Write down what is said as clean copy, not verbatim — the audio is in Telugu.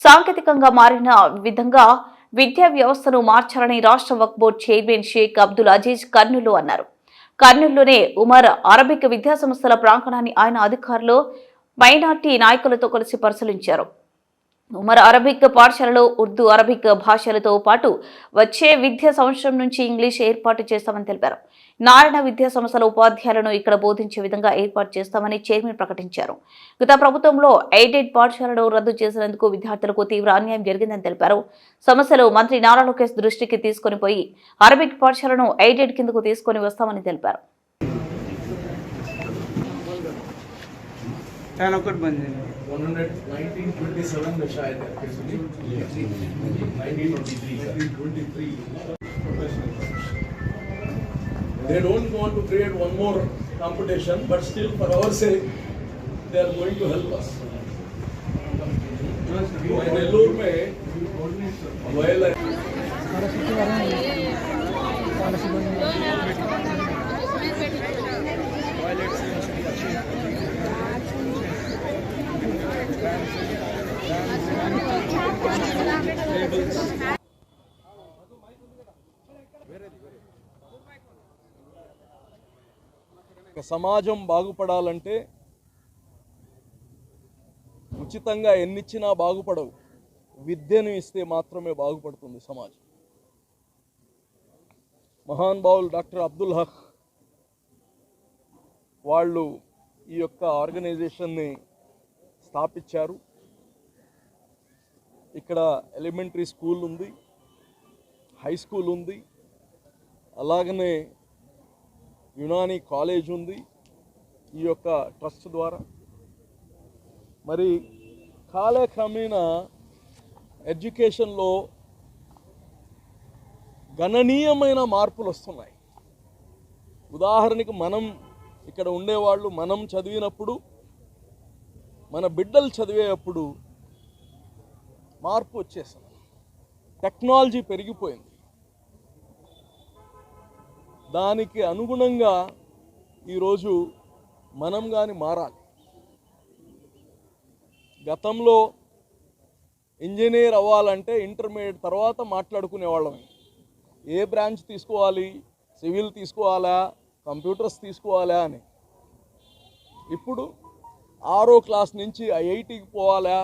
సాంకేతికంగా మారిన విధంగా విద్యా వ్యవస్థను మార్చాలని రాష్ట్ర వక్ఫ్ బోర్డు చైర్మన్ షేక్ అబ్దుల్ అజీజ్ కర్నూలు అన్నారు. కర్నూలులోని ఉమర్ అరబిక్ విద్యాసంస్థల ప్రాంగణాన్ని ఆయన అధికారులు, మైనార్టీ నాయకులతో కలిసి పరిశీలించారు. ఉమర్ అరబిక్ పాఠశాలలో ఉర్దూ, అరబిక్ భాషలతో పాటు వచ్చే విద్యా సంవత్సరం నుంచి ఇంగ్లీష్ ఏర్పాటు చేస్తామని తెలిపారు. నారాయణ విద్యా సంస్థల ఉపాధ్యాయులను ఇక్కడ బోధించే విధంగా ఏర్పాటు చేస్తామని చైర్మన్ ప్రకటించారు. గత ప్రభుత్వంలో ఎయిడెడ్ పాఠశాలను రద్దు చేసినందుకు విద్యార్థులకు తీవ్ర అన్యాయం జరిగిందని తెలిపారు. సమస్యలు మంత్రి నారా లోకేష్ దృష్టికి తీసుకుని పోయి అరబిక్ పాఠశాలను ఎయిడెడ్ కిందకు తీసుకుని వస్తామని తెలిపారు. They don't want to create one more competition, but still for our sake, they are going to help us. Nellore mein, while సమాజం బాగుపడాలంటే ఉచితంగా ఎన్నిచ్చినా బాగుపడవు, విద్యను ఇస్తే మాత్రమే బాగుపడుతుంది సమాజం. మహానుభావులు డాక్టర్ అబ్దుల్ హక్ వాళ్ళు ఈ యొక్క ఆర్గనైజేషన్ని స్థాపించారు. ఇక్కడ ఎలిమెంటరీ స్కూల్ ఉంది, హై స్కూల్ ఉంది, అలాగనే యునాని కాలేజ్ ఉంది ఈ యొక్క ట్రస్ట్ ద్వారా. మరి కాలక్రమేణా ఎడ్యుకేషన్లో గణనీయమైన మార్పులు వస్తున్నాయి. ఉదాహరణకి మనం ఇక్కడ ఉండేవాళ్ళు, మనం చదివినప్పుడు, మన బిడ్డలు చదివేటప్పుడు మార్పు వచ్చేసింది. టెక్నాలజీ పెరిగిపోయింది. దానికి అనుగుణంగా ఈరోజు మనం కానీ మారాలి. గతంలో ఇంజనీర్ అవ్వాలంటే ఇంటర్మీడియట్ తర్వాత మాట్లాడుకునేవాళ్ళమే. ఏ బ్రాంచ్ తీసుకోవాలి, సివిల్ తీసుకోవాలా, కంప్యూటర్స్ తీసుకోవాలా అని. ఇప్పుడు 6వ క్లాస్ నుంచి ఐఐటికి పోవాలా,